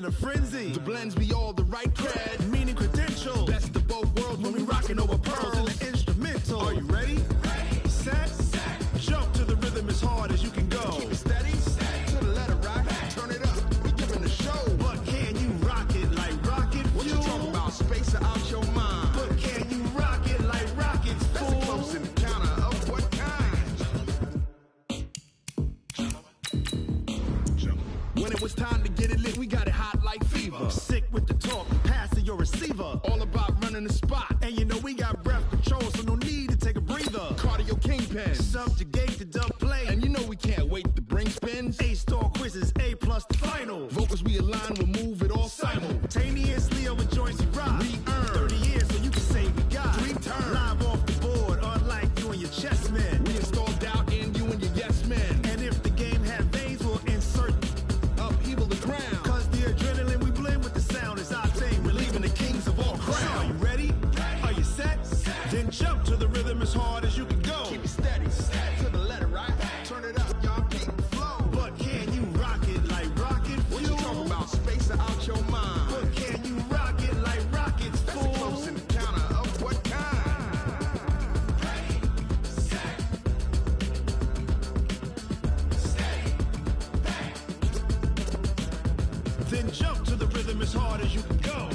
a frenzy. The blends be all the right cred, meaning credential. Best of both worlds when we rockin' over pearls in the instrumental. Are you ready? Set. Jump to the rhythm as hard as you can go. Keep it steady. To the letter rock. Turn it up. We giving the show. But can you rock it like rocket fuel? What you talking about? Space out your mind. But can you rock it like rockets, fool? That's a close encounter of what kind? When it was time to get it lit, we got it hot like fever. Sick with the talk, pass to your receiver. All about running the spot. And you know we got breath control, so no need to take a breather. Cardio kingpin, subjugate the dub play. And you know we can't wait to bring spins. A-star quizzes, A+ the final. Vocals we align, we'll move it all simultaneously over joints and rock. We earn 30 years, so you can say we got 3 turns. Live off the board, unlike you and your chess men. We install doubt in you and your yes men. And if the game had veins, we'll insert upheaval the ground. Cause the adrenaline we blend with the sound is our thing. We're leaving the kings of all crowns. So are you ready? Are you set? Then jump to the rhythm as hard as you can go. Keep it steady. To the letter, right? Turn it up, y'all keep the flow. But can you rock it like rocket fuel? What you talking about? Space out your mind. But can you rock it like rockets, fool? That's a close encounter of what kind? Ready, set, steady, back. Then jump to the rhythm as hard as you can go.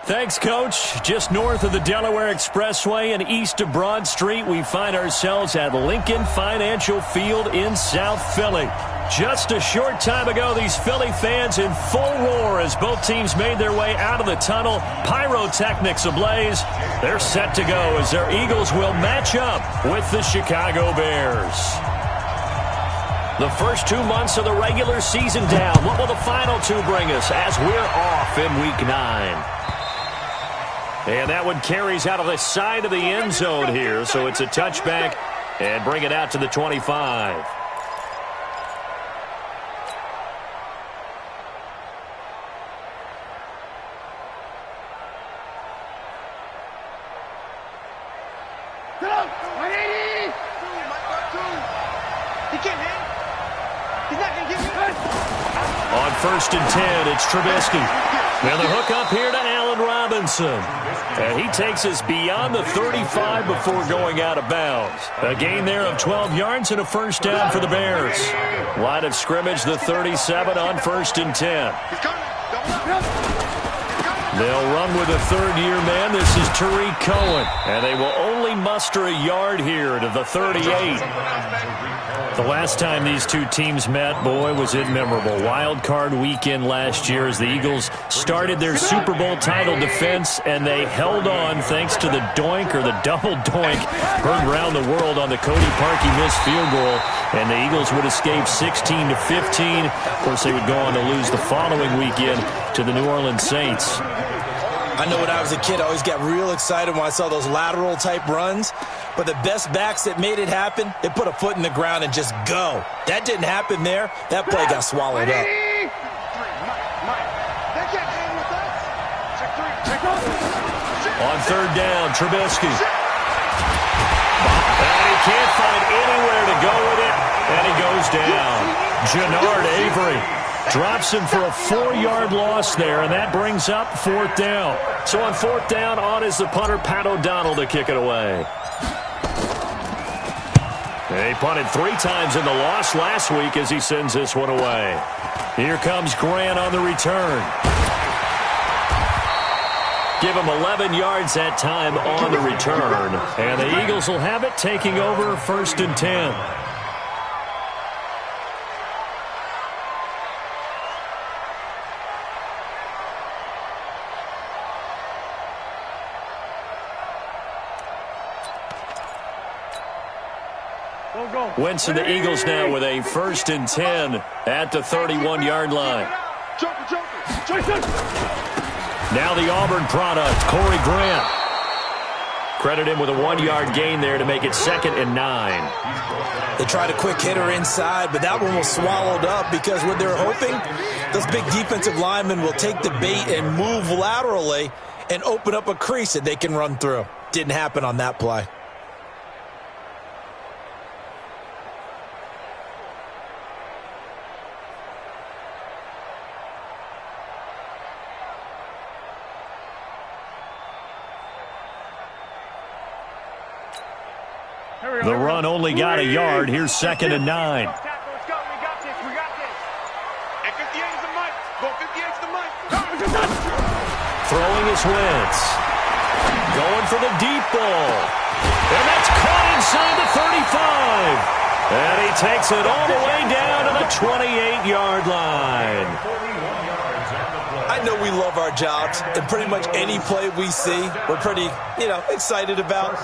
Thanks, Coach. Just north of the Delaware Expressway and east of Broad Street, we find ourselves at Lincoln Financial Field in South Philly. Just a short time ago, these Philly fans in full roar as both teams made their way out of the tunnel. Pyrotechnics ablaze. They're set to go as their Eagles will match up with the Chicago Bears. The first 2 months of the regular season down. What will the final 2 bring us as we're off in Week 9? And that one carries out of the side of the end zone here, so it's a touchback and bring it out to the 25. Get up! 180! He can't hit. He's not going to get me good. On 1st and 10, it's Trubisky. Now the hook up here to Allen Robinson. And he takes us beyond the 35 before going out of bounds. A gain there of 12 yards and a first down for the Bears. Line of scrimmage, the 37 on 1st and 10. They'll run with a third-year man. This is Tariq Cohen. And they will only muster a yard here to the 38. The last time these two teams met, boy, was it memorable. Wild card weekend last year as the Eagles started their Super Bowl title defense, and they held on thanks to the doink or the double doink heard around the world on the Cody Parkey missed field goal, and the Eagles would escape 16-15. Of course, they would go on to lose the following weekend to the New Orleans Saints. I know when I was a kid, I always got real excited when I saw those lateral-type runs. But the best backs that made it happen, they put a foot in the ground and just go. That didn't happen there. That play got swallowed up. On 3rd down, Trubisky. And he can't find anywhere to go with it, and he goes down. Jannard Avery drops him for a 4-yard loss there, and that brings up 4th down. So on 4th down, on is the punter, Pat O'Donnell, to kick it away. They punted 3 times in the loss last week as he sends this one away. Here comes Grant on the return. Give him 11 yards that time on the return. And the Eagles will have it, taking over 1st and 10. Wentz and the Eagles now with a 1st and 10 at the 31-yard line. Now the Auburn product, Corey Grant. Credit him with a 1-yard gain there to make it 2nd and 9. They tried a quick hitter inside, but that one was swallowed up because what they're hoping, those big defensive linemen will take the bait and move laterally and open up a crease that they can run through. Didn't happen on that play. The run only got a yard. Here's 2nd and 9. Let's go. We got this. And 58 is the mic. Go 58 is the mic. Throwing his Wentz. Going for the deep ball. And that's caught inside the 35. And he takes it all the way down to the 28-yard line. I know we love our jobs, and pretty much any play we see, we're pretty, excited about.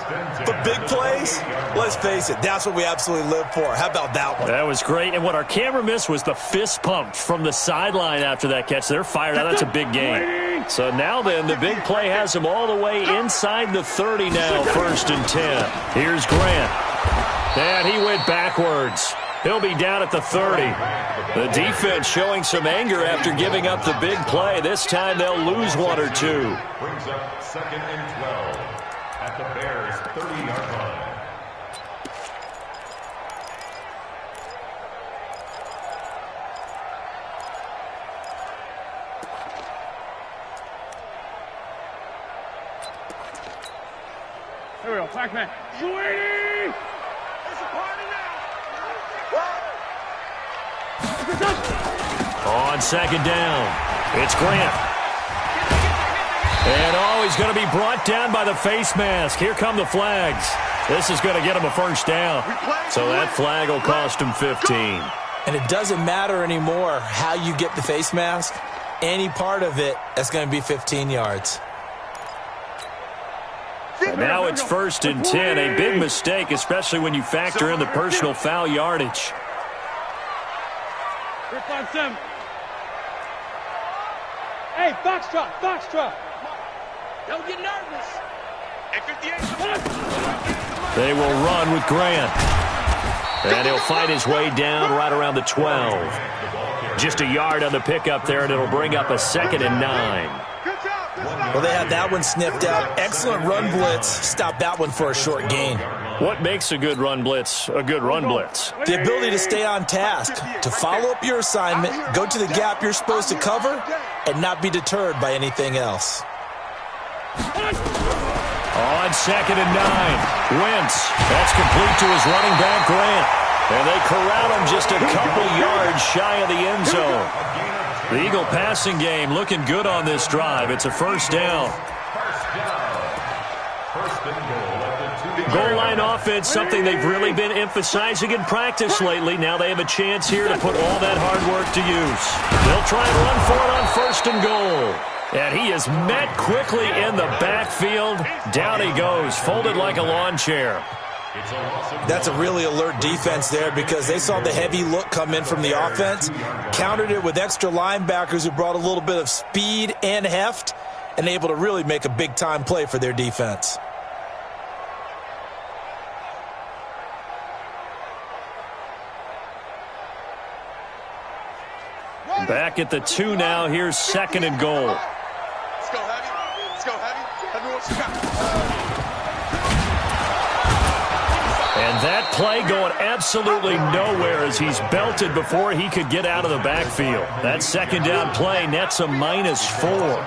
But big plays, let's face it, that's what we absolutely live for. How about that one? That was great. And what our camera missed was the fist pump from the sideline after that catch. They're fired out. That's a big game. So now then, the big play has them all the way inside the 30 now, 1st and 10. Here's Grant. And he went backwards. He'll be down at the 30. The defense showing some anger after giving up the big play. This time they'll lose 1 or 2. Brings up 2nd and 12 at the Bears' 30-yard line. Here we go. Back man. Sweetie! It's a party now. On 2nd down, it's Grant. And he's going to be brought down by the face mask. Here come the flags. This is going to get him a 1st down. So that flag will cost him 15. And it doesn't matter anymore how you get the face mask. Any part of it, that's going to be 15 yards. And now it's 1st and 10. A big mistake, especially when you factor in the personal foul yardage. 357. Hey, foxtrot. Don't get nervous. And 58. They will run with Grant. And he'll fight his way down right around the 12. Just a yard on the pickup there, and it'll bring up a 2nd and 9. Well, they had that one sniffed out. Excellent run blitz. Stop that one for a short gain. What makes a good run blitz a good run blitz? The ability to stay on task, to follow up your assignment, go to the gap you're supposed to cover, and not be deterred by anything else. On 2nd and 9, Wentz. That's complete to his running back, Grant. And they corral him just a couple yards shy of the end zone. The Eagle passing game looking good on this drive. It's a 1st down. Goal line offense, something they've really been emphasizing in practice lately. Now they have a chance here to put all that hard work to use. They'll try and run for it on 1st and goal. And he is met quickly in the backfield. Down he goes, folded like a lawn chair. That's a really alert defense there because they saw the heavy look come in from the offense, countered it with extra linebackers who brought a little bit of speed and heft, and able to really make a big-time play for their defense. Back at the 2 now. Here's 2nd and goal. Let's go, Heavy. Let's go, Heavy. Heavy, what you got? And that play going absolutely nowhere as he's belted before he could get out of the backfield. That 2nd down play nets a -4.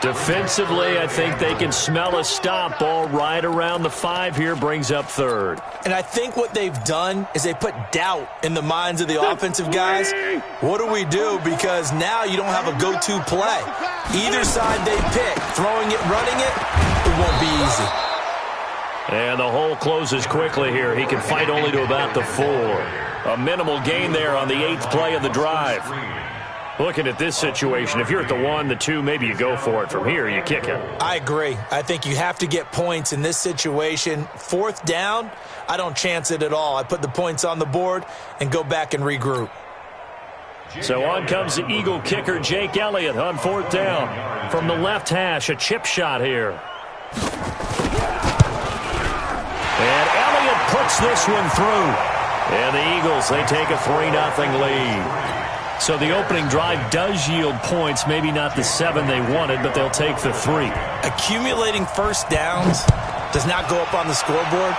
Defensively, I think they can smell a stop. Ball right around the 5 here, brings up 3rd. And I think what they've done is they put doubt in the minds of the offensive guys. What do we do? Because now you don't have a go-to play. Either side they pick, throwing it, running it, it won't be easy. And the hole closes quickly here. He can fight only to about the 4. A minimal gain there on the 8th play of the drive. Looking at this situation, if you're at the 1, the 2, maybe you go for it. From here, you kick it. I agree. I think you have to get points in this situation. 4th down, I don't chance it at all. I put the points on the board and go back and regroup. So on comes the Eagle kicker, Jake Elliott, on 4th down. From the left hash, a chip shot here. And Elliott puts this one through. And the Eagles, they take a 3-0 lead. So the opening drive does yield points, maybe not the 7 they wanted, but they'll take the 3. Accumulating 1st downs does not go up on the scoreboard,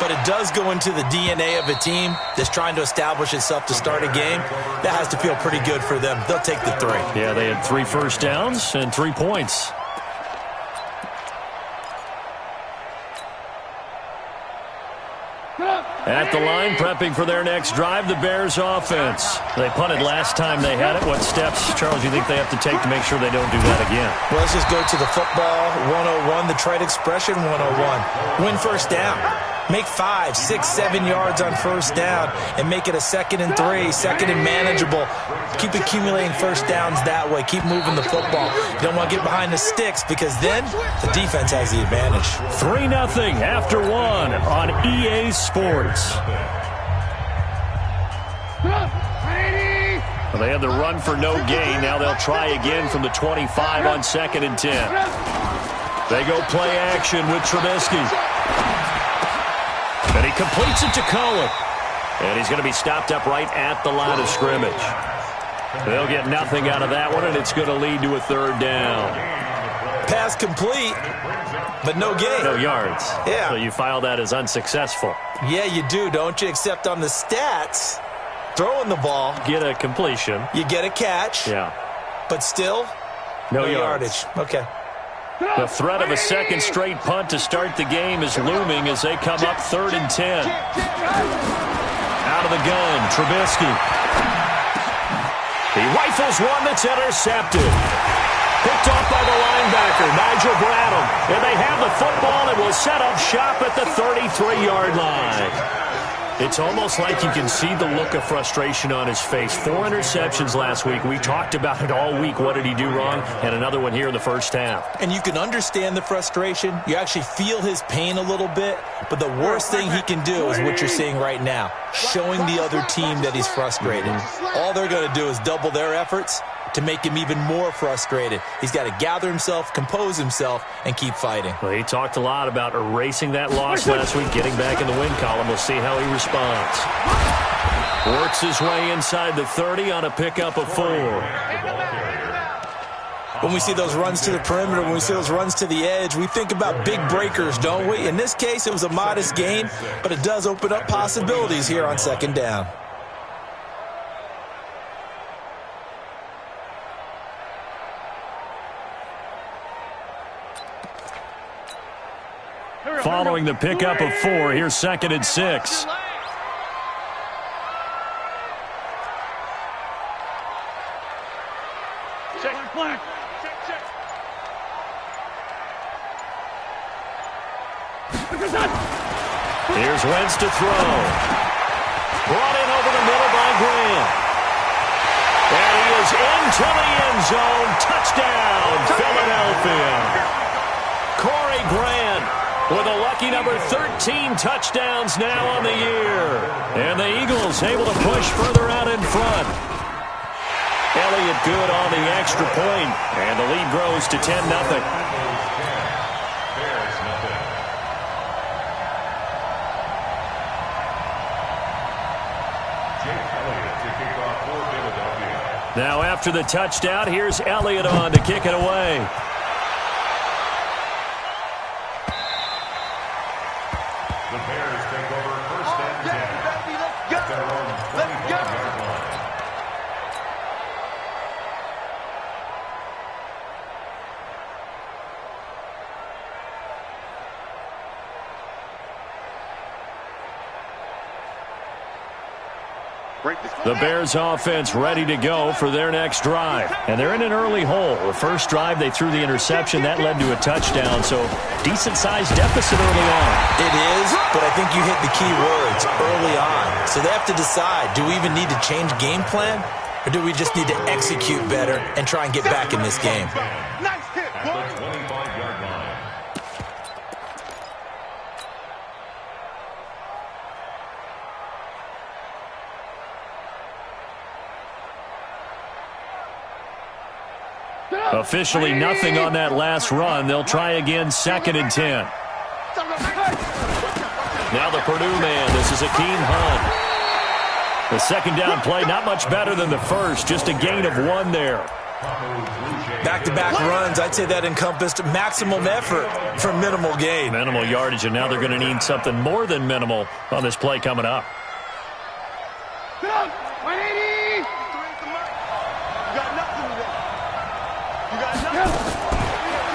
but it does go into the DNA of a team that's trying to establish itself to start a game. That has to feel pretty good for them. They'll take the 3. Yeah, they had 3 first downs and 3 points. At the line, prepping for their next drive, the Bears offense. They punted last time they had it. What steps, Charles, do you think they have to take to make sure they don't do that again? Well, let's just go to the football 101, the trite expression 101. Win first down. Make 5, 6, 7 yards on first down and make it a 2nd and 3, 2nd and manageable. Keep accumulating first downs that way. Keep moving the football. You don't want to get behind the sticks because then the defense has the advantage. 3-0 after 1 on EA Sports. Well, they had the run for no gain. Now they'll try again from the 25 on 2nd and 10. They go play action with Trubisky. And he completes it to Cohen. And he's going to be stopped up right at the line of scrimmage. They'll get nothing out of that one, and it's going to lead to a 3rd down. Pass complete, but no gain. No yards. Yeah. So you file that as unsuccessful. Yeah, you do, don't you? Except on the stats, throwing the ball. Get a completion. You get a catch. Yeah. But still, no yardage. Okay. The threat of a second straight punt to start the game is looming as they come up 3rd and 10. Out of the gun, Trubisky. He rifles one that's intercepted. Picked off by the linebacker, Nigel Bradham. And they have the football and will set up shop at the 33-yard line. It's almost like you can see the look of frustration on his face. 4 interceptions last week. We talked about it all week. What did he do wrong? And another one here in the first half. And you can understand the frustration. You actually feel his pain a little bit. But the worst thing he can do is what you're seeing right now, showing the other team that he's frustrated. All they're going to do is double their efforts to make him even more frustrated. He's got to gather himself, compose himself, and keep fighting. Well, he talked a lot about erasing that loss last week, getting back in the win column. We'll see how he responds. Works his way inside the 30 on a pickup of 4. When we see those runs to the perimeter, when we see those runs to the edge, we think about big breakers, don't we? In this case, it was a modest gain, but it does open up possibilities here on 2nd down. Following the pickup of 4, here's 2nd and 6. Here's Wentz to throw. Brought in over the middle by Grant. And he is into the end zone. Touchdown, Philadelphia. Corey Grant with a lucky number 13 touchdowns now on the year. And the Eagles able to push further out in front. Elliott good on the extra point, and the lead grows to 10-0. Now after the touchdown, here's Elliott on to kick it away. The Bears take over 1st and 10 at their own 25-yard line. The Bears offense ready to go for their next drive. And they're in an early hole. The first drive, they threw the interception. That led to a touchdown, so decent-sized deficit early on. It is, but I think you hit the key words, early on. So they have to decide, do we even need to change game plan? Or do we just need to execute better and try and get back in this game? At the 25-yard line. Officially nothing on that last run. They'll try again 2nd and 10. Now the Purdue man. This is Akeem Hunt. The second down play not much better than the first. Just a gain of 1 there. Back-to-back runs, I'd say that encompassed maximum effort for minimal gain. Minimal yardage, and now they're going to need something more than minimal on this play coming up.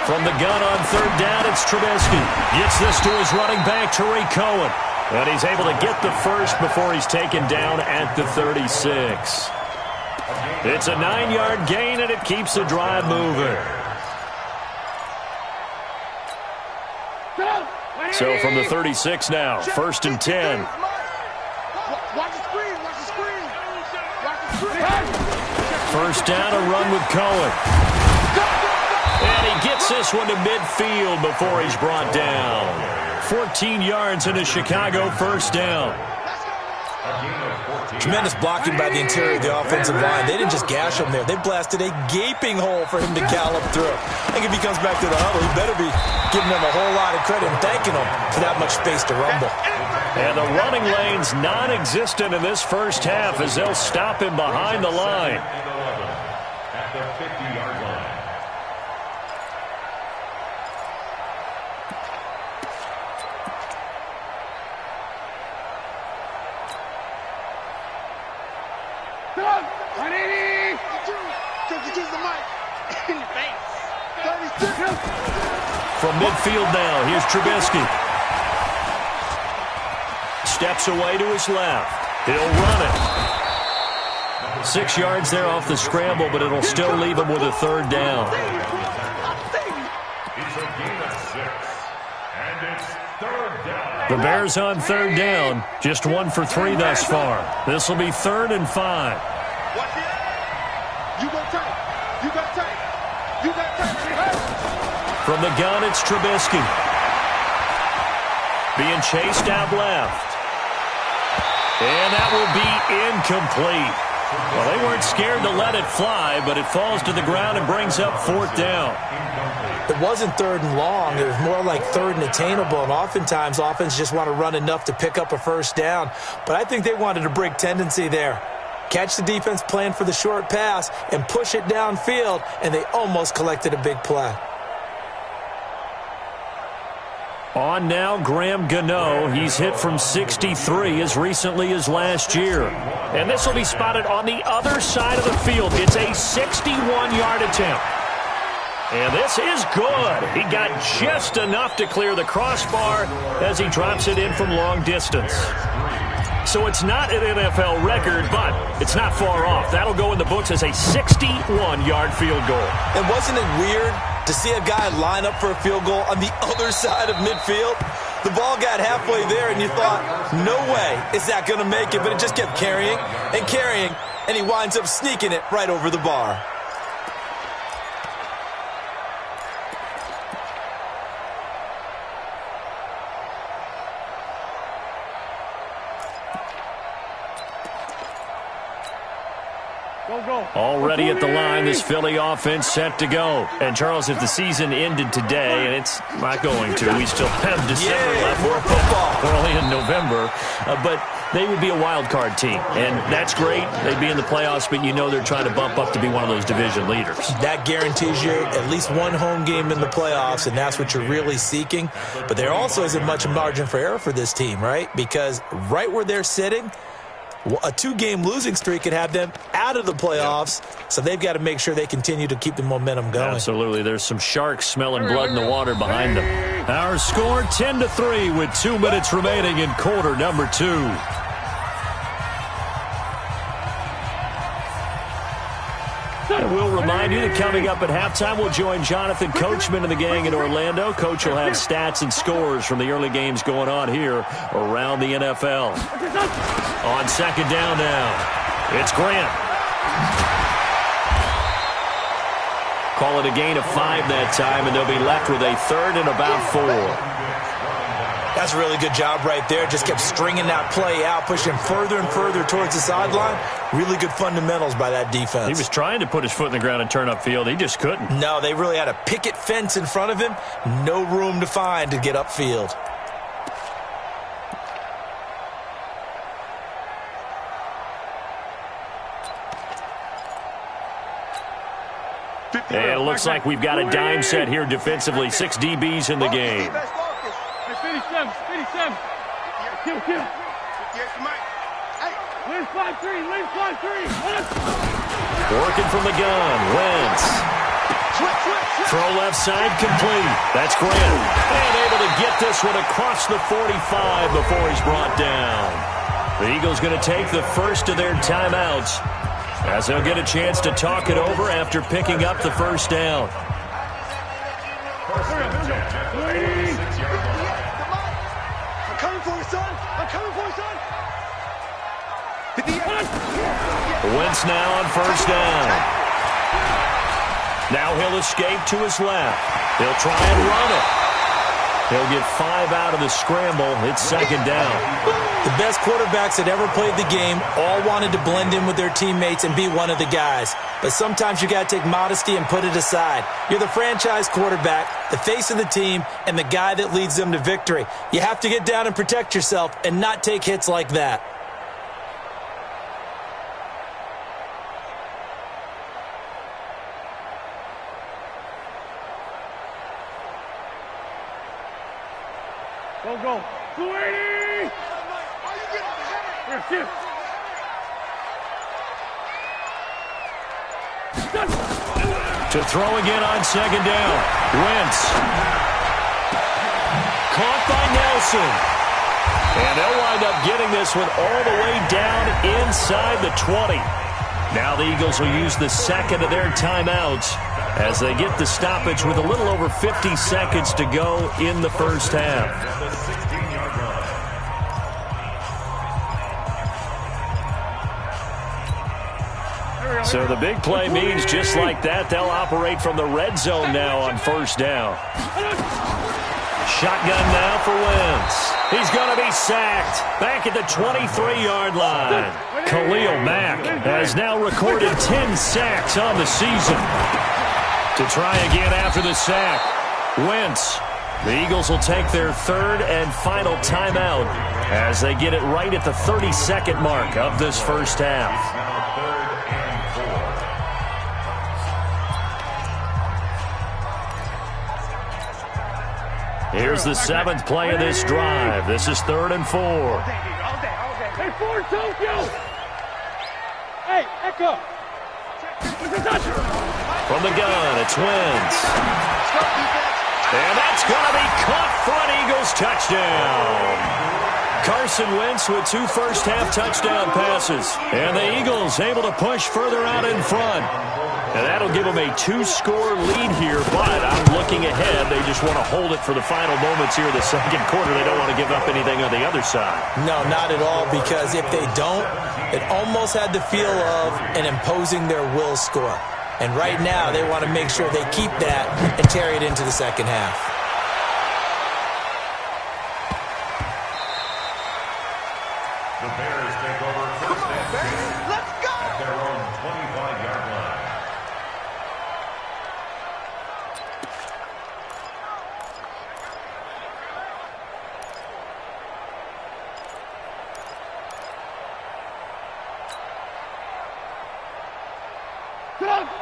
From the gun on 3rd down, it's Trubisky. Gets this to his running back, Tariq Cohen. And he's able to get the first before he's taken down at the 36. It's a 9-yard gain, and it keeps the drive moving. So from the 36 now, 1st and 10. Watch the screen. Watch the screen. Watch the screen. First down, a run with Cohen. And he gets this one to midfield before he's brought down. 14 yards in a Chicago first down. Tremendous blocking by the interior of the offensive line. They didn't just gash him there. They blasted a gaping hole for him to gallop through. I think if he comes back to the huddle, he better be giving them a whole lot of credit and thanking them for that much space to rumble. And the running lane's non-existent in this first half as they'll stop him behind the line. At the 50-yard line. From midfield now, here's Trubisky. Steps away to his left. He'll run it. 6 yards there off the scramble, but it'll still leave him with a third down. It's a gain of 6. And it's third down. The Bears on third down, just 1 for 3 thus far. This will be 3rd and 5. You go tight. You got tight. You got tight. From the gun, it's Trubisky. Being chased out left. And that will be incomplete. Well, they weren't scared to let it fly, but it falls to the ground and brings up 4th down. It wasn't 3rd and long. It was more like 3rd and attainable, and oftentimes offense just want to run enough to pick up a first down. But I think they wanted a break tendency there. Catch the defense playing for the short pass and push it downfield, and they almost collected a big play. On now, Graham Gano. He's hit from 63 as recently as last year. And this will be spotted on the other side of the field. It's a 61-yard attempt. And this is good. He got just enough to clear the crossbar as he drops it in from long distance. So it's not an NFL record, but it's not far off. That'll go in the books as a 61-yard field goal. And wasn't it weird to see a guy line up for a field goal on the other side of midfield? The ball got halfway there, and you thought, no way is that going to make it, but it just kept carrying, and he winds up sneaking it right over the bar. Already at the line, this Philly offense set to go. And, Charles, if the season ended today, and it's not going to, we still have December left. More football. We're only in November. But they would be a wild card team. And that's great. They'd be in the playoffs, but you know they're trying to bump up to be one of those division leaders. That guarantees you at least one home game in the playoffs, and that's what you're really seeking. But there also isn't much margin for error for this team, right? Because right where they're sitting, a 2-game losing streak could have them out of the playoffs, so they've got to make sure they continue to keep the momentum going. Absolutely. There's some sharks smelling blood in the water behind them. Our score 10-3 with 2 minutes remaining in quarter number 2. And we'll remind you that coming up at halftime, we'll join Jonathan Coachman and the gang in Orlando. Coach will have stats and scores from the early games going on here around the NFL. On second down now, it's Grant. Call it a gain of 5 that time, and they'll be left with a 3rd and about 4. That's a really good job right there. Just kept stringing that play out, pushing further and further towards the sideline. Really good fundamentals by that defense. He was trying to put his foot in the ground and turn upfield. He just couldn't. No, they really had a picket fence in front of him. No room to find to get upfield. And it looks like we've got a dime set here defensively. 6 DBs in the game. Finish them. Kill. Lane 5-3. Working from the gun. Wentz. Throw left side complete. That's Grant. And able to get this one across the 45 before he's brought down. The Eagles going to take the first of their timeouts as they'll get a chance to talk it over after picking up the first down. I'm coming for you, son. I'm coming for you, son. Wentz now on first down. Now he'll escape to his left. He'll try and run it. He'll get 5 out of the scramble. It's second down. The best quarterbacks that ever played the game all wanted to blend in with their teammates and be one of the guys. But sometimes you got to take modesty and put it aside. You're the franchise quarterback, the face of the team, and the guy that leads them to victory. You have to get down and protect yourself and not take hits like that. Go. 280! Here. To throw again on second down. Wentz. Caught by Nelson. And they'll wind up getting this one all the way down inside the 20. Now the Eagles will use the second of their timeouts as they get the stoppage with a little over 50 seconds to go in the first half. So the big play means just like that, they'll operate from the red zone now on first down. Shotgun now for Wentz. He's going to be sacked back at the 23-yard line. Khalil Mack has now recorded 10 sacks on the season. To try again after the sack, Wentz. The Eagles will take their third and final timeout as they get it right at the 30-second mark of this first half. Here's the 7th play of this drive. This is 3rd and 4. Hey, Ford, Tokyo! Hey, Echo! From the gun, it's Wentz. And that's going to be caught front. Eagles touchdown. Carson Wentz with 2 first-half touchdown passes. And the Eagles able to push further out in front. And that'll give them a 2-score lead here, but I'm looking ahead. They just want to hold it for the final moments here in the second quarter. They don't want to give up anything on the other side. No, not at all, because if they don't, it almost had the feel of an imposing their will score. And right now, they want to make sure they keep that and carry it into the second half. The Bears take over first and 10. Let's go! At their own 25-yard line.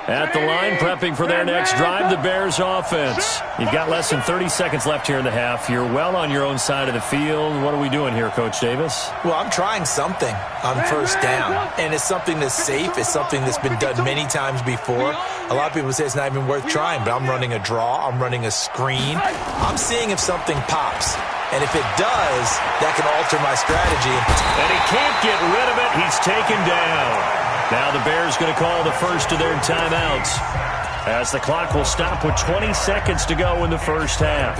At the line, prepping for their next drive, the Bears offense. You've got less than 30 seconds left here in the half. You're well on your own side of the field. What are we doing here, Coach Davis? Well, I'm trying something on first down, and it's something that's safe. It's something that's been done many times before. A lot of people say it's not even worth trying, but I'm running a draw. I'm running a screen. I'm seeing if something pops. And if it does, that can alter my strategy. And he can't get rid of it. He's taken down. Now the Bears going to call the first of their timeouts as the clock will stop with 20 seconds to go in the first half.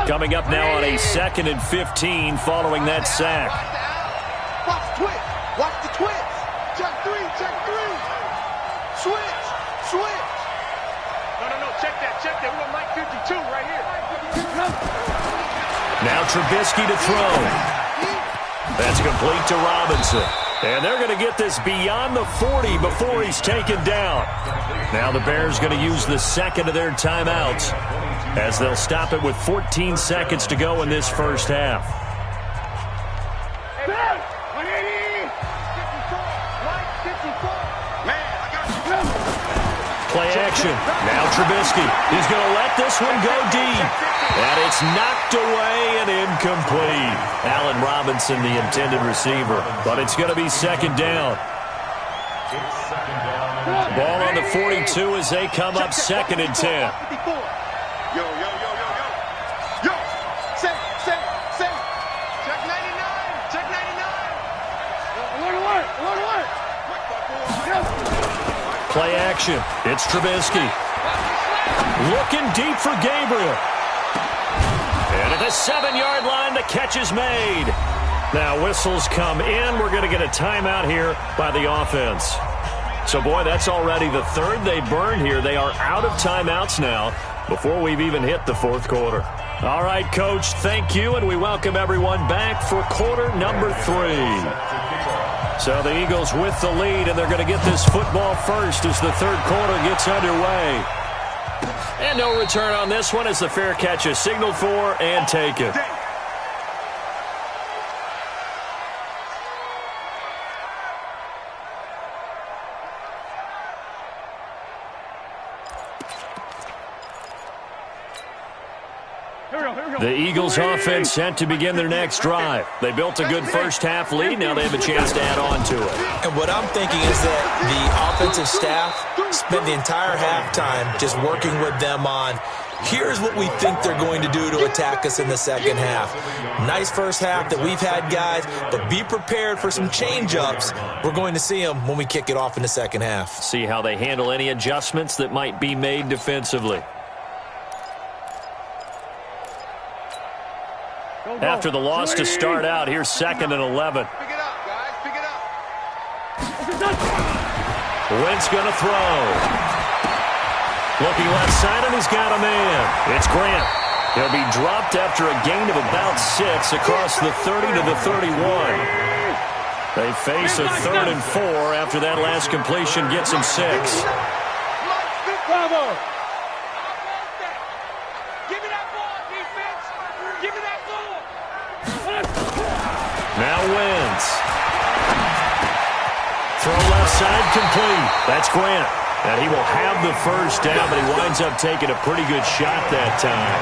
Coming up now on a 2nd and 15 following that sack. Watch the twitch. Watch the twitch. Check 3. Switch. No, check that. We're on Mike 52 right here. Now Trubisky to throw. That's complete to Robinson. And they're going to get this beyond the 40 before he's taken down. Now the Bears going to use the second of their timeouts as they'll stop it with 14 seconds to go in this first half. Play Play action. Now Trubisky. He's going to let this one go deep. And it's knocked away and incomplete. Allen Robinson, the intended receiver. But it's going to be second down. Ball on the 42 as they come up second and 10. Yo. Yo, say. Check 99. Check 99. Alert. Play action. It's Trubisky. Looking deep for Gabriel. And at the 7-yard line, the catch is made. Now whistles come in. We're going to get a timeout here by the offense. So, boy, that's already the third they burned here. They are out of timeouts now before we've even hit the fourth quarter. All right, Coach, thank you, and we welcome everyone back for quarter number 3. So the Eagles with the lead, and they're going to get this football first as the third quarter gets underway. And no return on this one as the fair catch is signaled for and taken. The Eagles offense set to begin their next drive. They built a good first-half lead. Now they have a chance to add on to it. And what I'm thinking is that the offensive staff spent the entire halftime just working with them on, here's what we think they're going to do to attack us in the second half. Nice first half that we've had, guys, but be prepared for some change-ups. We're going to see them when we kick it off in the second half. See how they handle any adjustments that might be made defensively. After the loss to start out, here's second and 11. Pick it up, guys. Pick it up. Wentz going to throw. Looking left side, and he's got a man. It's Grant. He'll be dropped after a gain of about 6 across the 30 to the 31. They face a 3rd and 4 after that last completion gets him 6. Bravo. Give me that ball, defense. Give me that ball. Now Wentz. Throw left side complete. That's Grant. And he will have the first down, but he winds up taking a pretty good shot that time.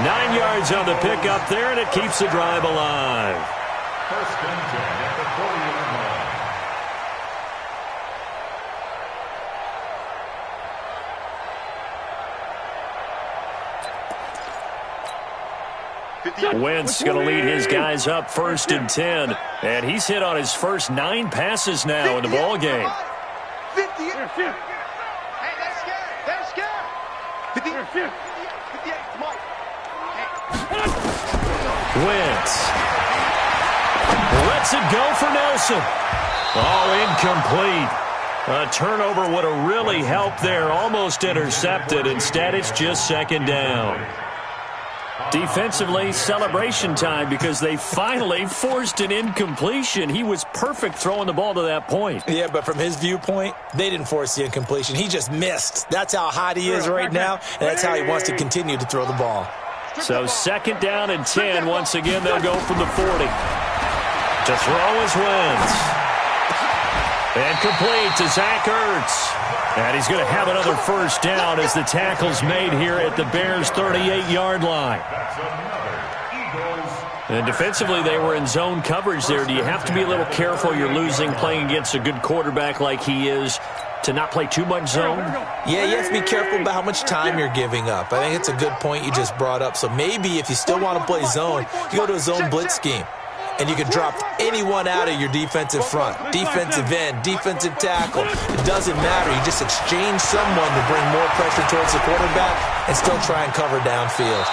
9 yards on the pickup there, and it keeps the drive alive. First and 10 at the 40-yard line. Wentz going to lead his guys up first and 10. And he's hit on his first 9 passes now in the ball game. 50. Hey, that's scared. That's scared. 58. Come on. Wentz lets it go for Nelson. Oh, incomplete. A turnover would have really helped there. Almost intercepted. Instead, it's just second down. Defensively, celebration time because they finally forced an incompletion. He was perfect throwing the ball to that point. Yeah, but from his viewpoint, they didn't force the incompletion. He just missed. That's how hot he is right now, and that's how he wants to continue to throw the ball. So second down and 10. Once again, they'll go from the 40. To throw is Wentz. And complete to Zach Ertz. And he's going to have another first down as the tackle's made here at the Bears' 38-yard line. And defensively, they were in zone coverage there. Do you have to be a little careful? You're losing playing against a good quarterback like he is to not play too much zone? Yeah, you have to be careful about how much time you're giving up. I think it's a good point you just brought up. So maybe if you still want to play zone, you go to a zone blitz scheme. And you can drop anyone out of your defensive front, defensive end, defensive tackle. It doesn't matter. You just exchange someone to bring more pressure towards the quarterback and still try and cover downfield.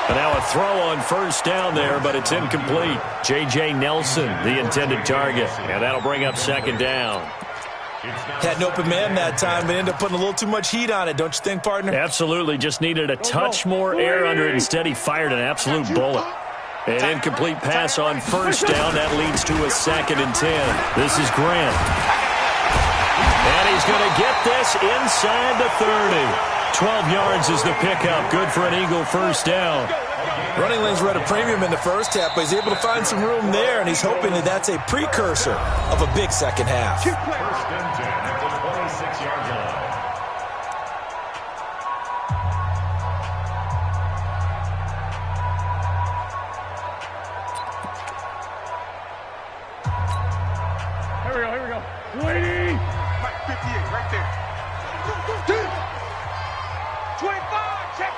And now a throw on first down there, but it's incomplete. J.J. Nelson, the intended target. And that'll bring up second down. Had an open man that time, but ended up putting a little too much heat on it, don't you think, partner? Absolutely. Just needed a touch more air under it. Instead, he fired an absolute bullet. An incomplete pass on first down. That leads to a second and 10. This is Grant. And he's going to get this inside the 30. 12 yards is the pickup. Good for an Eagle first down. Running lanes were at a premium in the first half, but he's able to find some room there, and he's hoping that that's a precursor of a big second half. First and 10 at the 26-yard line.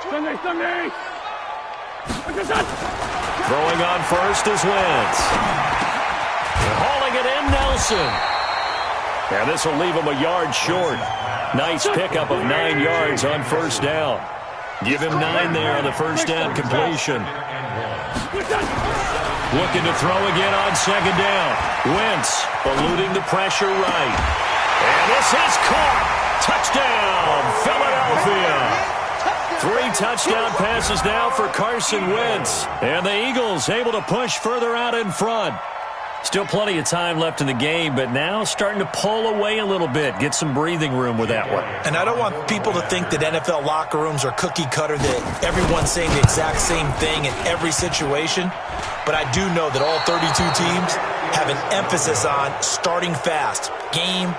Sunday. Throwing on first is Wentz. Hauling it in, Nelson. And this will leave him a yard short. Nice pickup of 9 yards on first down. Give him 9 there on the first down completion. Looking to throw again on second down. Wentz eluding the pressure right. And this is caught. Touchdown, Philadelphia. 3 touchdown passes now for Carson Wentz. And the Eagles able to push further out in front. Still plenty of time left in the game, but now starting to pull away a little bit. Get some breathing room with that one. And I don't want people to think that NFL locker rooms are cookie cutter, that everyone's saying the exact same thing in every situation. But I do know that all 32 teams have an emphasis on starting fast. Game,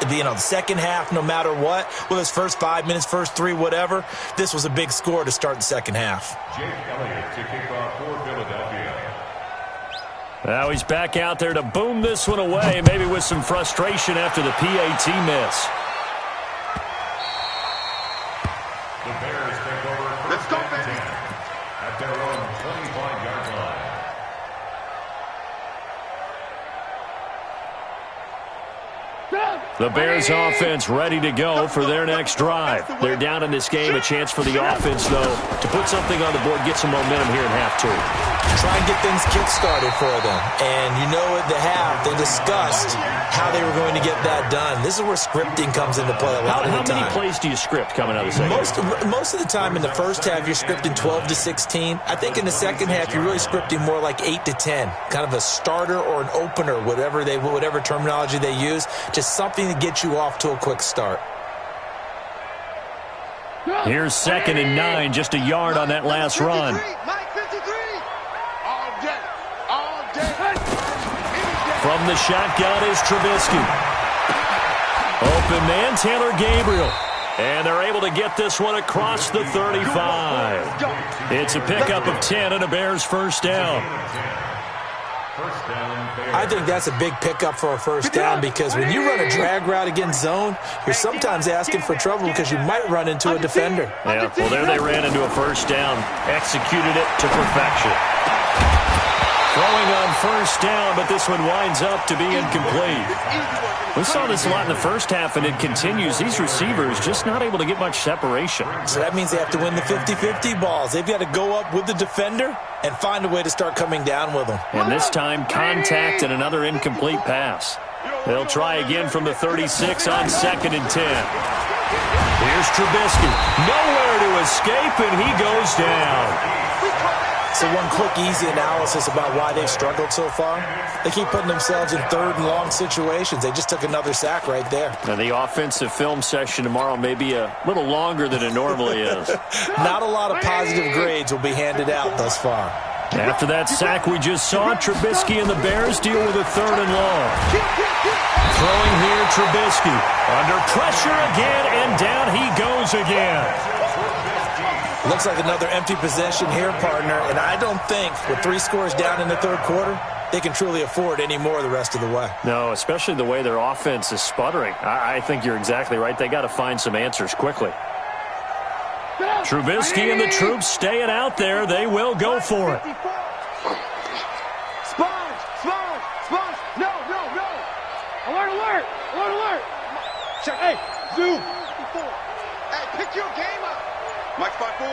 the second half, no matter what, whether it's first 5 minutes, first 3, whatever, this was a big score to start the second half. Jake Elliott to kick off for Philadelphia. Now he's back out there to boom this one away, maybe with some frustration after the PAT miss. The Bears take over first and 10 at their own 25-yard line. The Bears offense ready to go for their next drive. They're down in this game. A chance for the offense, though, to put something on the board, get some momentum here in half 2. Try and get things kick-started for them. And you know at the half, they discussed how they were going to get that done. This is where scripting comes into play a lot of the time. How many plays do you script coming out of the second? Most of the time in the first half, you're scripting 12 to 16. I think in the second half, you're really scripting more like 8 to 10. Kind of a starter or an opener, whatever terminology they use. Just something to get you off to a quick start. Here's 2nd and 9, just a yard on that last run. From the shotgun is Trubisky. Open man, Taylor Gabriel. And they're able to get this one across the 35. It's a pickup of 10 and a Bears first down. I think that's a big pickup for a first down because when you run a drag route against zone, you're sometimes asking for trouble because you might run into a defender. Yeah, well, there they ran into a first down, executed it to perfection. Throwing on first down, but this one winds up to be incomplete. We saw this a lot in the first half, and it continues. These receivers just not able to get much separation. So that means they have to win the 50-50 balls. They've got to go up with the defender and find a way to start coming down with them. And this time, contact and another incomplete pass. They'll try again from the 36 on 2nd and 10. Here's Trubisky. Nowhere to escape, and he goes down. So one quick, easy analysis about why they've struggled so far. They keep putting themselves in 3rd and long situations. They just took another sack right there. Now, the offensive film session tomorrow may be a little longer than it normally is. Not a lot of positive grades will be handed out thus far. After that sack we just saw, Trubisky and the Bears deal with a 3rd and long. Throwing here, Trubisky. Under pressure again, and down he goes again. Looks like another empty possession here, partner, and I don't think with 3 scores down in the 3rd quarter, they can truly afford any more the rest of the way. No, especially the way their offense is sputtering. I think you're exactly right. They got to find some answers quickly. Trubisky and the troops staying out there. They will go for it. Sponge! No! Alert! Check, hey, zoom! Hey, pick your game up! Mike 5-4.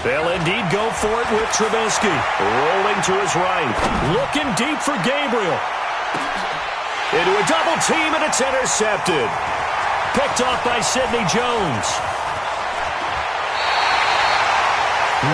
They'll indeed go for it with Trubisky. Rolling to his right. Looking deep for Gabriel. Into a double team, and it's intercepted. Picked off by Sidney Jones.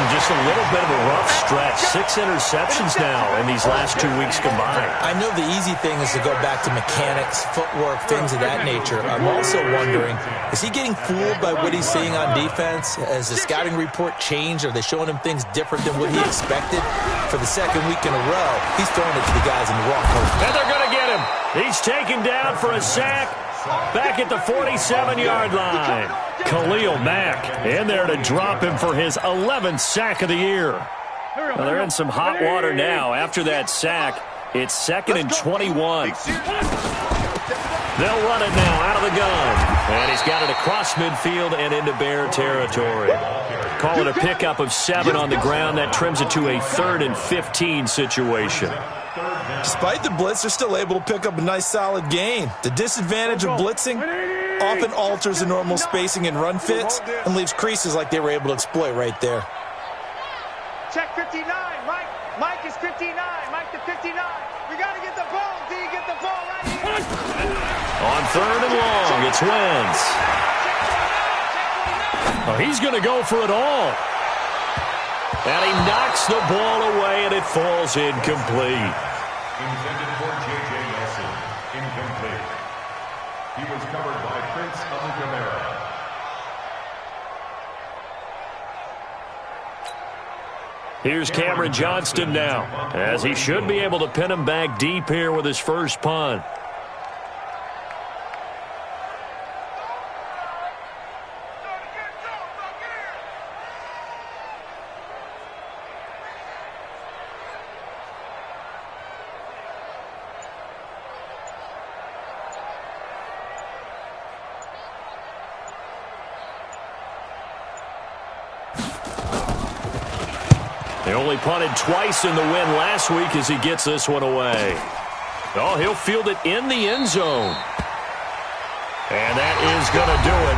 Just a little bit of a rough stretch. 6 interceptions now in these last 2 weeks combined. I know the easy thing is to go back to mechanics, footwork, things of that nature. I'm also wondering, is he getting fooled by what he's seeing on defense? Has the scouting report changed? Are they showing him things different than what he expected? For the 2nd week in a row, he's throwing it to the guys in the wrong coach. And they're going to get him. He's taken down for a sack. Back at the 47-yard line. Khalil Mack in there to drop him for his 11th sack of the year. Well, they're in some hot water now. After that sack, it's 2nd and 21. They'll run it now out of the gun. And he's got it across midfield and into Bear territory. Call it a pickup of 7 on the ground. That trims it to a 3rd and 15 situation. Despite the blitz, they're still able to pick up a nice solid gain. The disadvantage of blitzing often alters the normal spacing and run fits and leaves creases like they were able to exploit right there. Check 59, Mike. Mike is 59. Mike to 59. We got to get the ball. Do you get the ball right here? On 3rd and long, it's Wentz. Oh, he's going to go for it all. And he knocks the ball away, and it falls incomplete. Intended for J.J. Nelson. Incomplete. He was covered by Prince Amukamara. Here's Cameron Johnston now, as he should be able to pin him back deep here with his first punt. They only punted twice in the win last week as he gets this one away. Oh, he'll field it in the end zone. And that is going to do it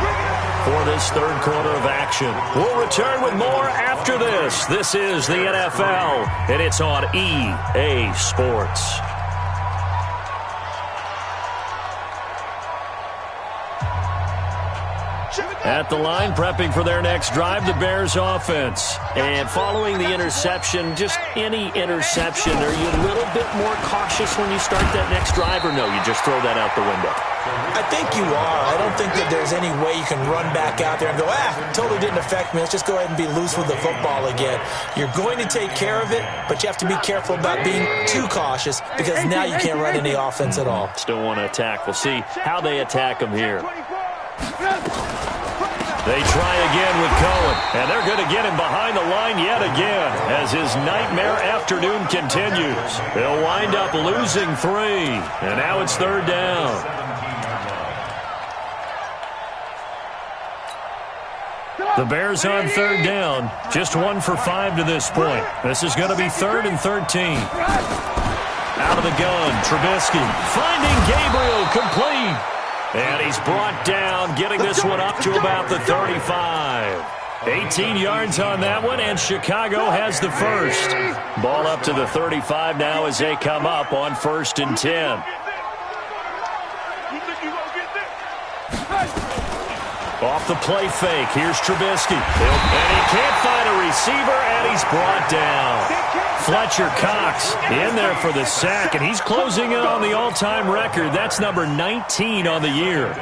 for this 3rd quarter of action. We'll return with more after this. This is the NFL, and it's on EA Sports. At the line, prepping for their next drive, the Bears offense. And following the interception, just any interception, are you a little bit more cautious when you start that next drive, or no, you just throw that out the window? I think you are. I don't think that there's any way you can run back out there and go, totally didn't affect me. Let's just go ahead and be loose with the football again. You're going to take care of it, but you have to be careful about being too cautious because now you can't run any offense at all. Still want to attack. We'll see how they attack them here. They try again with Cohen, and they're going to get him behind the line yet again as his nightmare afternoon continues. They'll wind up losing 3, and now it's 3rd down. The Bears on 3rd down, just 1 for 5 to this point. This is going to be 3rd and 13. Out of the gun, Trubisky finding Gabriel, complete. And he's brought down, getting this one up to about the 35. 18 yards on that one, and Chicago has the first. Ball up to the 35 now as they come up on 1st and 10. Off the play fake, here's Trubisky. And he can't find a receiver, and he's brought down. Fletcher Cox in there for the sack, and he's closing in on the all-time record. That's number 19 on the year.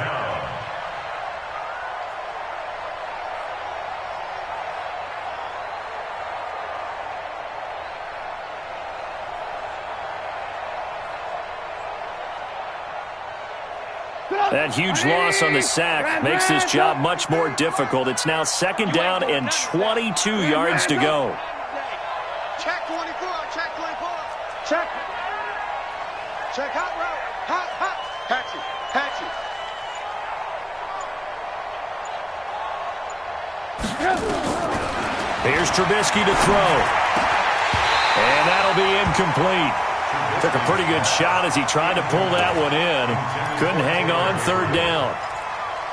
That huge loss on the sack makes this job much more difficult. It's now 2nd down and 22 yards to go. Check 24, check 24. Check. Check hot route. Hot. Patchy. Here's Trubisky to throw. And that'll be incomplete. Took a pretty good shot as he tried to pull that one in. Couldn't hang on, 3rd down.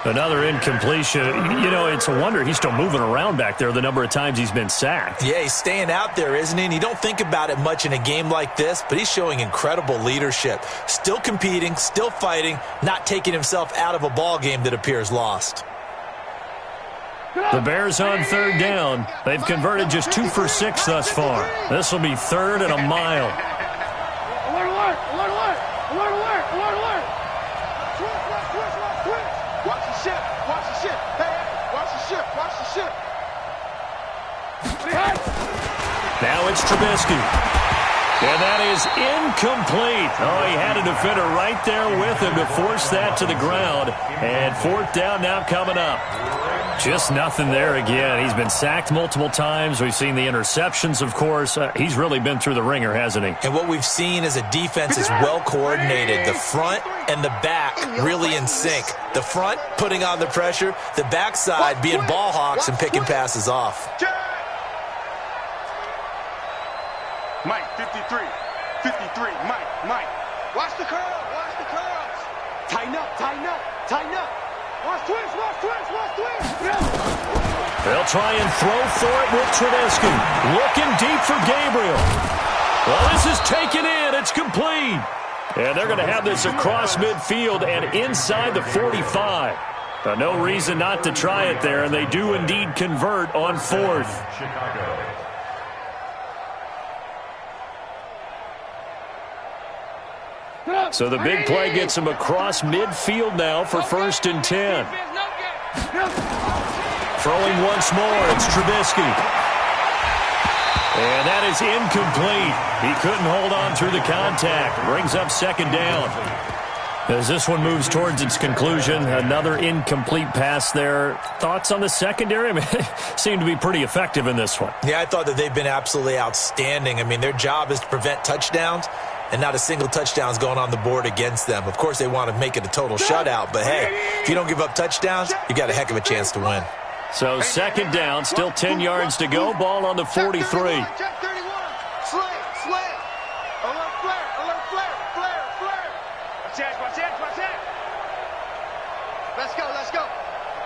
Another incompletion. You know, it's a wonder he's still moving around back there the number of times he's been sacked. Yeah, he's staying out there, isn't he? And you don't think about it much in a game like this, but he's showing incredible leadership. Still competing, still fighting, not taking himself out of a ball game that appears lost. The Bears on 3rd down. They've converted just 2 for 6 thus far. This will be 3rd and a mile. Alert. Watch the ship. Hey, watch the ship. Now it's Trubisky. And that is incomplete. Oh, he had a defender right there with him to force that to the ground. And fourth down now coming up. Just nothing there again. He's been sacked multiple times. We've seen the interceptions, of course. He's really been through the ringer, hasn't he? And what we've seen is a defense is well coordinated. The front and the back really in sync. The front putting on the pressure. The backside being ball hawks and picking passes off. Mike, 53. 53. Mike. Watch the curls. Watch the curls. Tighten up. Watch twist. They'll try and throw for it with Trubisky. Looking deep for Gabriel. Well, this is taken in. It's complete. And they're going to have this across midfield and inside the 45. No reason not to try it there, and they do indeed convert on fourth. Chicago. So the big play gets him across midfield now for 1st and 10. Throwing once more, it's Trubisky. And that is incomplete. He couldn't hold on through the contact. Brings up 2nd down. As this one moves towards its conclusion, another incomplete pass there. Thoughts on the secondary? I mean, seem to be pretty effective in this one. Yeah, I thought that they've been absolutely outstanding. I mean, their job is to prevent touchdowns, and not a single touchdown is going on the board against them. Of course, they want to make it a total shutout, but hey, if you don't give up touchdowns, you got a heck of a chance to win. So 2nd down, still 10 yards to go. Ball on the 43. Check 31. Slant. Alert flare. Watch that. Let's go.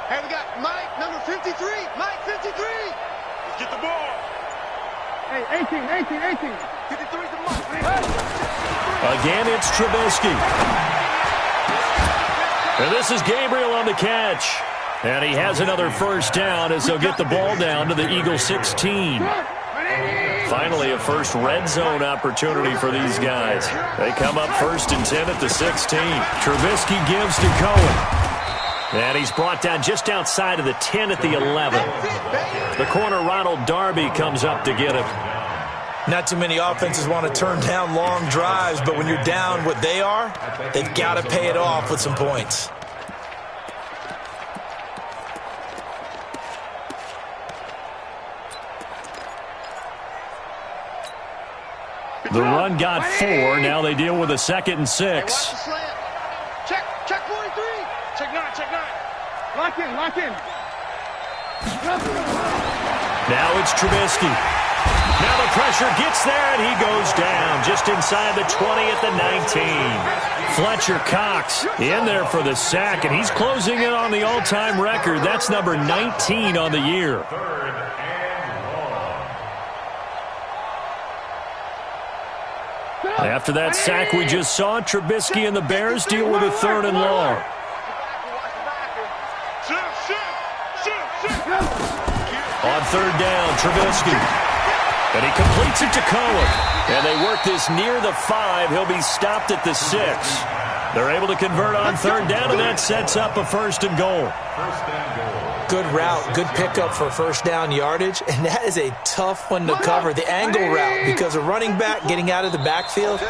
Hey, we got Mike, number 53. Mike, 53. Let's get the ball. Hey, 18. 53's the Mike. Again, it's Trubisky. And this is Gabriel on the catch. And he has another 1st down as they'll get the ball down to the Eagle 16. Finally, a first red zone opportunity for these guys. They come up 1st and 10 at the 16. Trubisky gives to Cohen. And he's brought down just outside of the 10 at the 11. The corner, Ronald Darby, comes up to get him. Not too many offenses want to turn down long drives, but when you're down what they are, they've got to pay it off with some points. The run got 4. Now they deal with a 2nd and 6. Hey, watch the slant. Check 43. Check 9. Lock in. Now it's Trubisky. Now the pressure gets there, and he goes down just inside the 20 at the 19. Fletcher Cox in there for the sack, and he's closing in on the all-time record. That's number 19 on the year. 3rd and long. After that sack we just saw, Trubisky and the Bears deal with a 3rd and long. On 3rd down, Trubisky. And he completes it to Cohen. And they work this near the 5. He'll be stopped at the 6. They're able to convert on 3rd down, and that sets up a 1st and goal. Good route, good pickup for 1st down yardage, and that is a tough one to cover, the angle route, because a running back getting out of the backfield,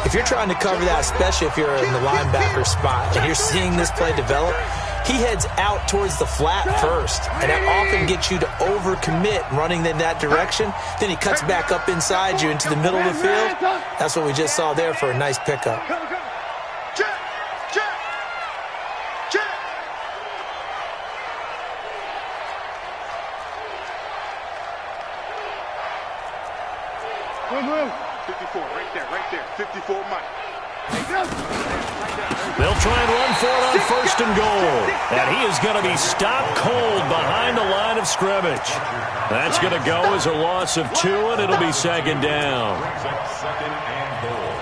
if you're trying to cover that, especially if you're in the linebacker spot, and you're seeing this play develop, he heads out towards the flat first, and that often gets you to overcommit running in that direction. Then he cuts back up inside you into the middle of the field. That's what we just saw there for a nice pickup. Blue. 54, right there. 54, Mike. They'll try and run for it on 1st and goal. And he is going to be stopped cold behind the line of scrimmage. That's going to go as a loss of 2, and it'll be 2nd down. 2nd and goal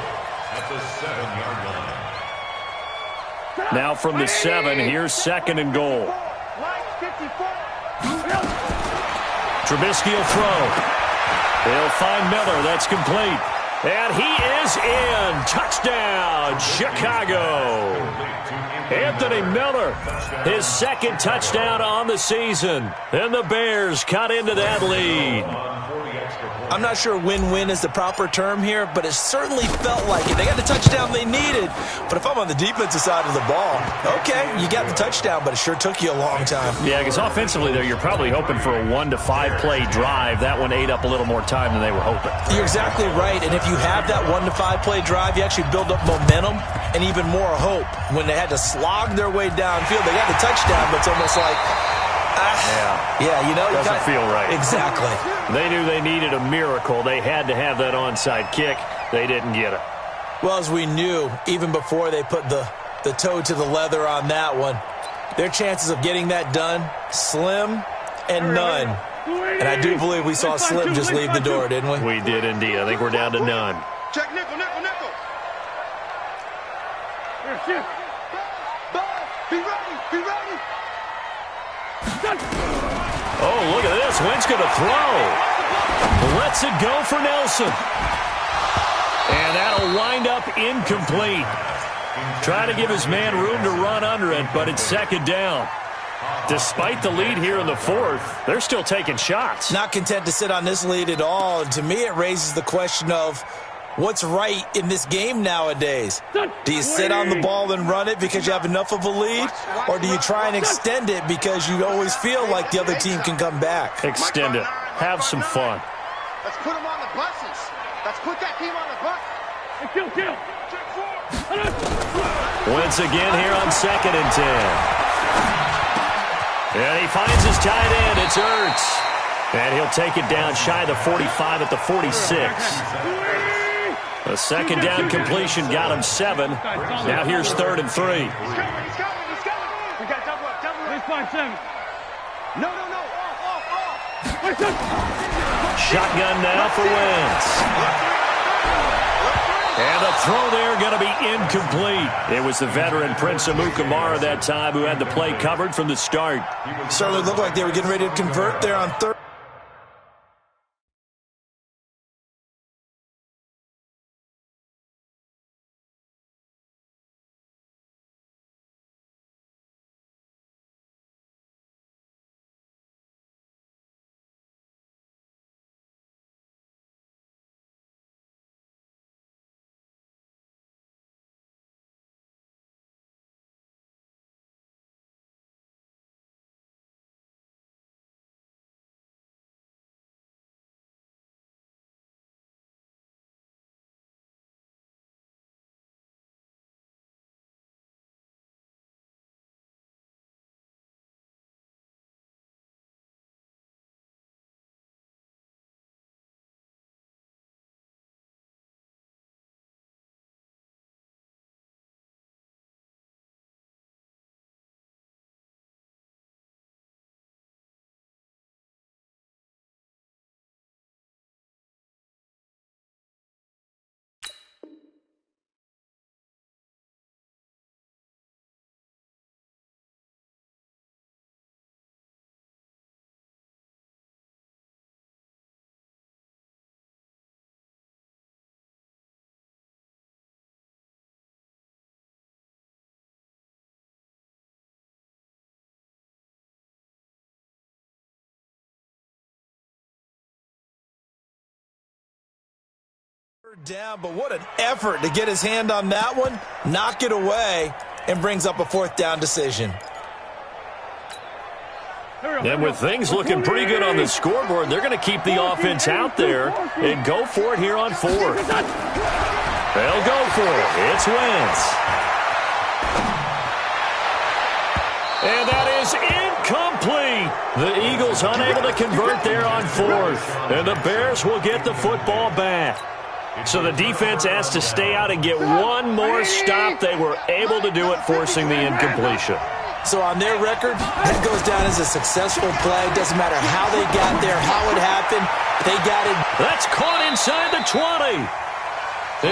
at the 7-yard line. Now from the 7, here's 2nd and goal. Trubisky will throw. They'll find Miller. That's complete. And he is in. Touchdown, Chicago. Anthony Miller, his 2nd touchdown on the season. And the Bears cut into that lead. I'm not sure win-win is the proper term here, but it certainly felt like it. They got the touchdown they needed, but if I'm on the defensive side of the ball, okay, you got the touchdown, but it sure took you a long time. Yeah, because offensively there, you're probably hoping for a 1 to 5 play drive. That one ate up a little more time than they were hoping. You're exactly right, and if you have that 1 to 5 play drive, you actually build up momentum and even more hope. When they had to slog their way downfield, they got the touchdown, but it's almost like, yeah, you know, doesn't feel right. Exactly. They knew they needed a miracle. They had to have that onside kick. They didn't get it. Well, as we knew, even before they put the toe to the leather on that one, their chances of getting that done, slim and none. And I do believe we saw Slim just leave the door, didn't we? We did indeed. I think we're down to none. Check nickel, nickel, nickel. Here, shift. Ball, be ready, be ready. Oh, look at this. Wentz going to throw. Lets it go for Nelson. And that'll wind up incomplete. Trying to give his man room to run under it, but it's second down. Despite the lead here in the fourth, they're still taking shots. Not content to sit on this lead at all. And to me, it raises the question of what's right in this game nowadays. Do you sit on the ball and run it because you have enough of a lead? Or do you try and extend it because you always feel like the other team can come back? Extend it. Have some fun. Let's put them on the buses. Let's put that team on the bus. Kill. Wentz again here on 2nd and 10. And he finds his tight end. It's Ertz. And he'll take it down shy of the 45 at the 46. A second down completion got him 7. Now here's 3rd and 3. He's coming. We got double up. 5-7. No. Off. Shotgun now for Wentz. And the throw there going to be incomplete. It was the veteran Prince Amukamara that time who had the play covered from the start. Certainly looked like they were getting ready to convert there on 3rd. Down, but what an effort to get his hand on that one, knock it away, and brings up a 4th down decision. And with things looking pretty good on the scoreboard, they're going to keep the offense out there and go for it here on 4th. They'll go for it. It's Wentz. And that is incomplete. The Eagles unable to convert there on 4th. And the Bears will get the football back. So the defense has to stay out and get one more stop. They were able to do it, forcing the incompletion. So on their record, that goes down as a successful play. Doesn't matter how they got there, how it happened. They got it. That's caught inside the 20.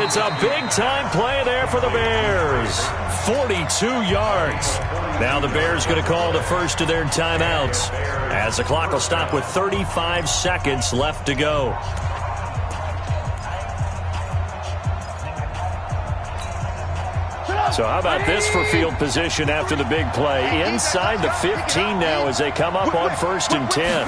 It's a big-time play there for the Bears. 42 yards. Now the Bears going to call the first of their timeouts as the clock will stop with 35 seconds left to go. So how about this for field position after the big play? Inside the 15 now as they come up on 1st and 10.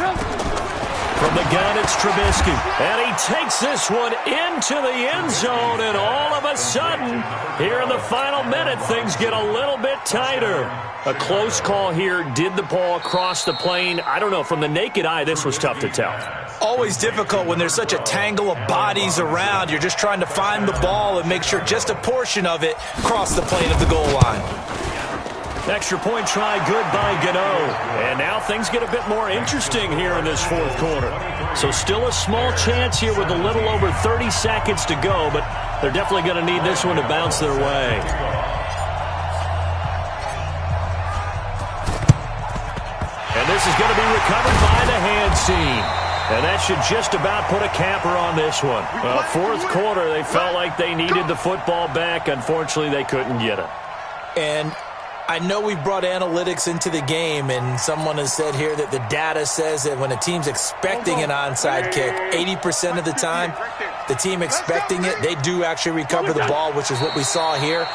From the gun, it's Trubisky. And he takes this one into the end zone, and all of a sudden, here in the final minute, things get a little bit tighter. A close call here. Did the ball cross the plane? I don't know. From the naked eye, this was tough to tell. Always difficult when there's such a tangle of bodies around. You're just trying to find the ball and make sure just a portion of it crossed the plane of the goal line. Extra point try, good by Gano. And now things get a bit more interesting here in this fourth quarter. So still a small chance here with a little over 30 seconds to go, but they're definitely going to need this one to bounce their way. And this is going to be recovered by the hands team. And that should just about put a capper on this one. Fourth quarter, they felt like they needed the football back. Unfortunately, they couldn't get it. And I know we brought analytics into the game, and someone has said here that the data says that when a team's expecting an onside kick, 80% of the time, the team expecting it, they do actually recover the ball, which is what we saw here.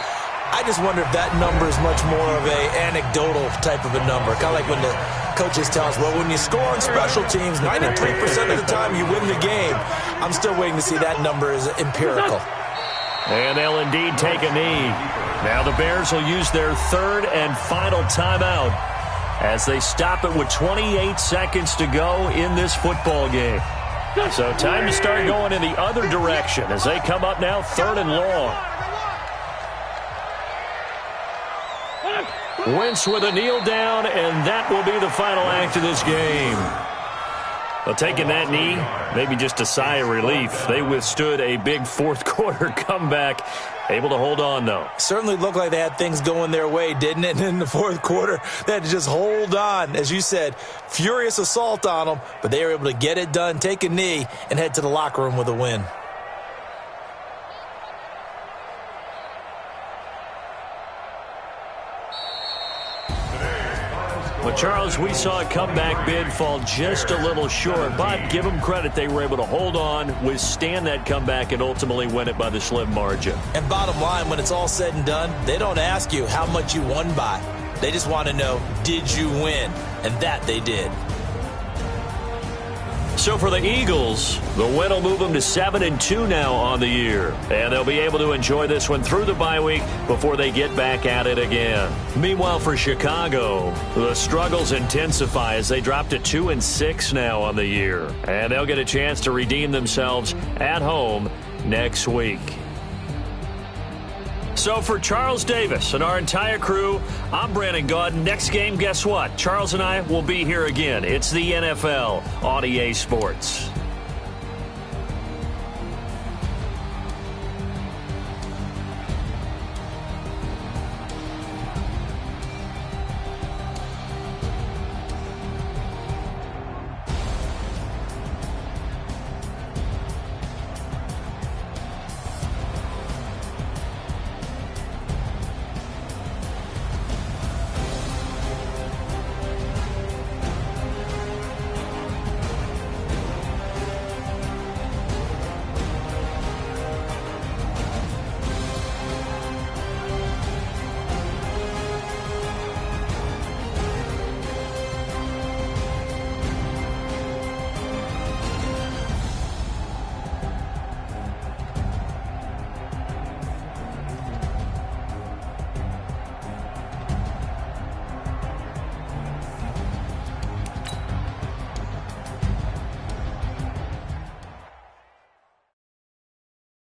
I just wonder if that number is much more of an anecdotal type of a number. Kind of like when the coaches tell us, well, when you score on special teams, 93% of the time you win the game. I'm still waiting to see that number as empirical. And they'll indeed take a knee. Now the Bears will use their third and final timeout as they stop it with 28 seconds to go in this football game. So time to start going in the other direction as they come up now third and long. Wentz with a kneel down, and that will be the final act of this game. Well, taking that knee, maybe just a sigh of relief. They withstood a big fourth quarter comeback. Able to hold on, though. Certainly looked like they had things going their way, didn't it? And in the fourth quarter, they had to just hold on. As you said, furious assault on them, but they were able to get it done, take a knee, and head to the locker room with a win. Well, Charles, we saw a comeback bid fall just a little short, but give them credit. They were able to hold on, withstand that comeback, and ultimately win it by the slim margin. And bottom line, when it's all said and done, they don't ask you how much you won by. They just want to know, did you win? And that they did. So for the Eagles, the win will move them to 7-2 now on the year. And they'll be able to enjoy this one through the bye week before they get back at it again. Meanwhile, for Chicago, the struggles intensify as they drop to 2-6 now on the year. And they'll get a chance to redeem themselves at home next week. So for Charles Davis and our entire crew, I'm Brandon Gaudin. Next game, guess what? Charles and I will be here again. It's the NFL on EA Sports.